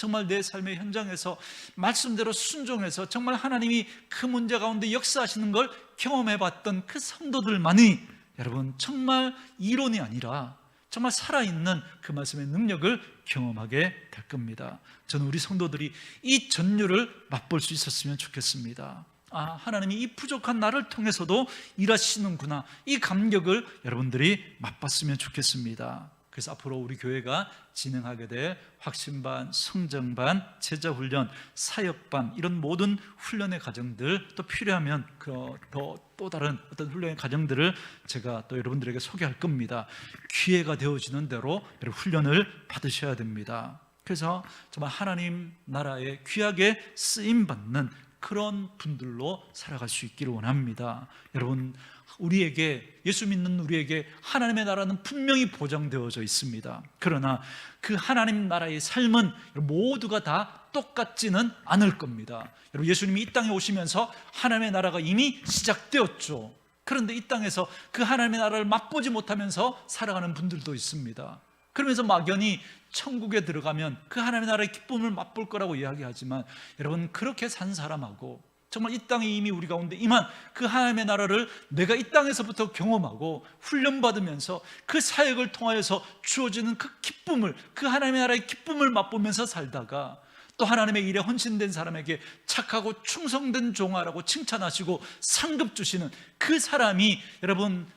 [SPEAKER 1] 정말 내 삶의 현장에서 말씀대로 순종해서 정말 하나님이 그 문제 가운데 역사하시는 걸 경험해봤던 그 성도들만이 여러분 정말 이론이 아니라 정말 살아있는 그 말씀의 능력을 경험하게 될 겁니다. 저는 우리 성도들이 이 전율을 맛볼 수 있었으면 좋겠습니다. 하나님이 이 부족한 나를 통해서도 일하시는구나, 이 감격을 여러분들이 맛봤으면 좋겠습니다. 그래서 앞으로 우리 교회가 진행하게 될 확신반, 성정반, 제자훈련, 사역반, 이런 모든 훈련의 과정들, 또 필요하면 또 다른 어떤 훈련의 과정들을 제가 또 여러분들에게 소개할 겁니다. 기회가 되어지는 대로 여러분 훈련을 받으셔야 됩니다. 그래서 정말 하나님 나라에 귀하게 쓰임받는 그런 분들로 살아갈 수 있기를 원합니다. 여러분, 우리에게, 예수 믿는 우리에게 하나님의 나라는 분명히 보장되어져 있습니다. 그러나 그 하나님 나라의 삶은 모두가 다 똑같지는 않을 겁니다. 여러분, 예수님이 이 땅에 오시면서 하나님의 나라가 이미 시작되었죠. 그런데 이 땅에서 그 하나님의 나라를 맛보지 못하면서 살아가는 분들도 있습니다. 그러면서 막연히 천국에 들어가면 그 하나님의 나라의 기쁨을 맛볼 거라고 이야기하지만, 여러분, 그렇게 산 사람하고 정말 이 땅에 이미 우리 가운데 임한 그 하나님의 나라를 내가 이 땅에서부터 경험하고 훈련받으면서 그 사역을 통하여서 주어지는 그 기쁨을, 그 하나님의 나라의 기쁨을 맛보면서 살다가 또 하나님의 일에 헌신된 사람에게 착하고 충성된 종아라고 칭찬하시고 상급 주시는 그 사람이 여러분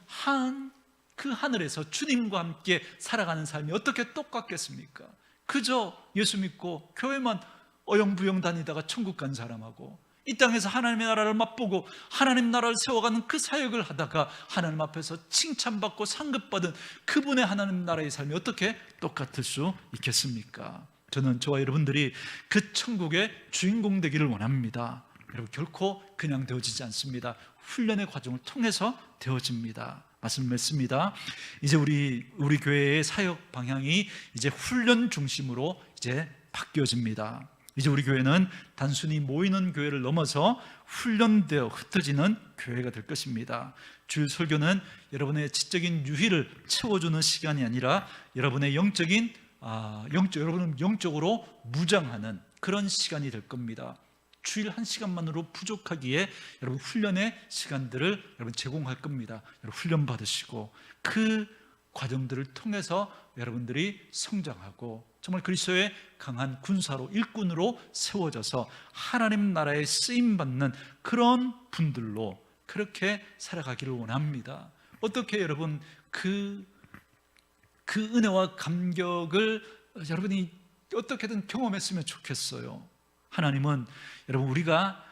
[SPEAKER 1] 그 하늘에서 주님과 함께 살아가는 삶이 어떻게 똑같겠습니까? 그저 예수 믿고 교회만 어영부영 다니다가 천국 간 사람하고 이 땅에서 하나님의 나라를 맛보고 하나님 나라를 세워가는 그 사역을 하다가 하나님 앞에서 칭찬받고 상급받은 그분의 하나님 나라의 삶이 어떻게 똑같을 수 있겠습니까? 저는 저와 여러분들이 그 천국의 주인공 되기를 원합니다. 여러분, 결코 그냥 되어지지 않습니다. 훈련의 과정을 통해서 되어집니다. 말씀 맺습니다. 이제 우리 교회의 사역 방향이 이제 훈련 중심으로 이제 바뀌어집니다. 이제 우리 교회는 단순히 모이는 교회를 넘어서 훈련되어 흩어지는 교회가 될 것입니다. 주일 설교는 여러분의 지적인 유희를 채워주는 시간이 아니라 여러분의 여러분을 영적으로 무장하는 그런 시간이 될 겁니다. 주일 1시간만으로 부족하기에 여러분 훈련의 시간들을 여러분 제공할 겁니다. 여러분 훈련 받으시고 그 과정들을 통해서 여러분들이 성장하고 정말 그리스도의 강한 군사로, 일꾼으로 세워져서 하나님 나라에 쓰임받는 그런 분들로 그렇게 살아가기를 원합니다. 어떻게 여러분 그 은혜와 감격을 여러분이 어떻게든 경험했으면 좋겠어요. 하나님은 여러분 우리가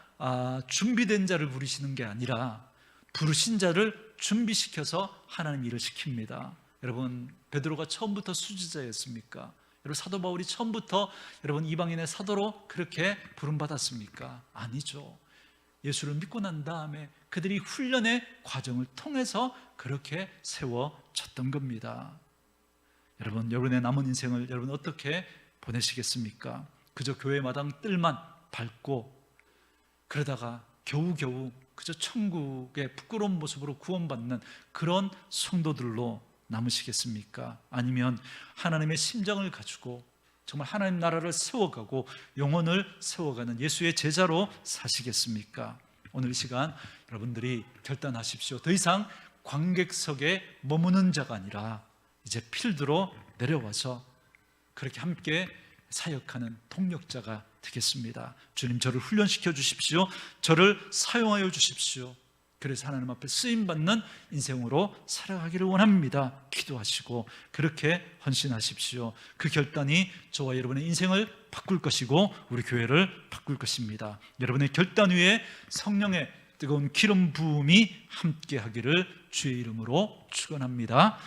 [SPEAKER 1] 준비된 자를 부르시는 게 아니라 부르신 자를 준비시켜서 하나님 일을 시킵니다. 여러분, 베드로가 처음부터 수지자였습니까? 여러분, 사도 바울이 처음부터 여러분 이방인의 사도로 그렇게 부름받았습니까? 아니죠. 예수를 믿고 난 다음에 그들이 훈련의 과정을 통해서 그렇게 세워졌던 겁니다. 여러분, 여러분의 남은 인생을 여러분 어떻게 보내시겠습니까? 그저 교회 마당 뜰만 밟고 그러다가 겨우겨우 그저 천국의 부끄러운 모습으로 구원받는 그런 성도들로 남으시겠습니까? 아니면 하나님의 심장을 가지고 정말 하나님 나라를 세워가고 영혼을 세워가는 예수의 제자로 사시겠습니까? 오늘 이 시간 여러분들이 결단하십시오. 더 이상 관객석에 머무는 자가 아니라 이제 필드로 내려와서 그렇게 함께 사역하는 동력자가 되겠습니다. 주님, 저를 훈련시켜 주십시오. 저를 사용하여 주십시오. 그래서 하나님 앞에 쓰임받는 인생으로 살아가기를 원합니다. 기도하시고 그렇게 헌신하십시오. 그 결단이 저와 여러분의 인생을 바꿀 것이고 우리 교회를 바꿀 것입니다. 여러분의 결단 위에 성령의 뜨거운 기름 부음이 함께 하기를 주의 이름으로 축원합니다.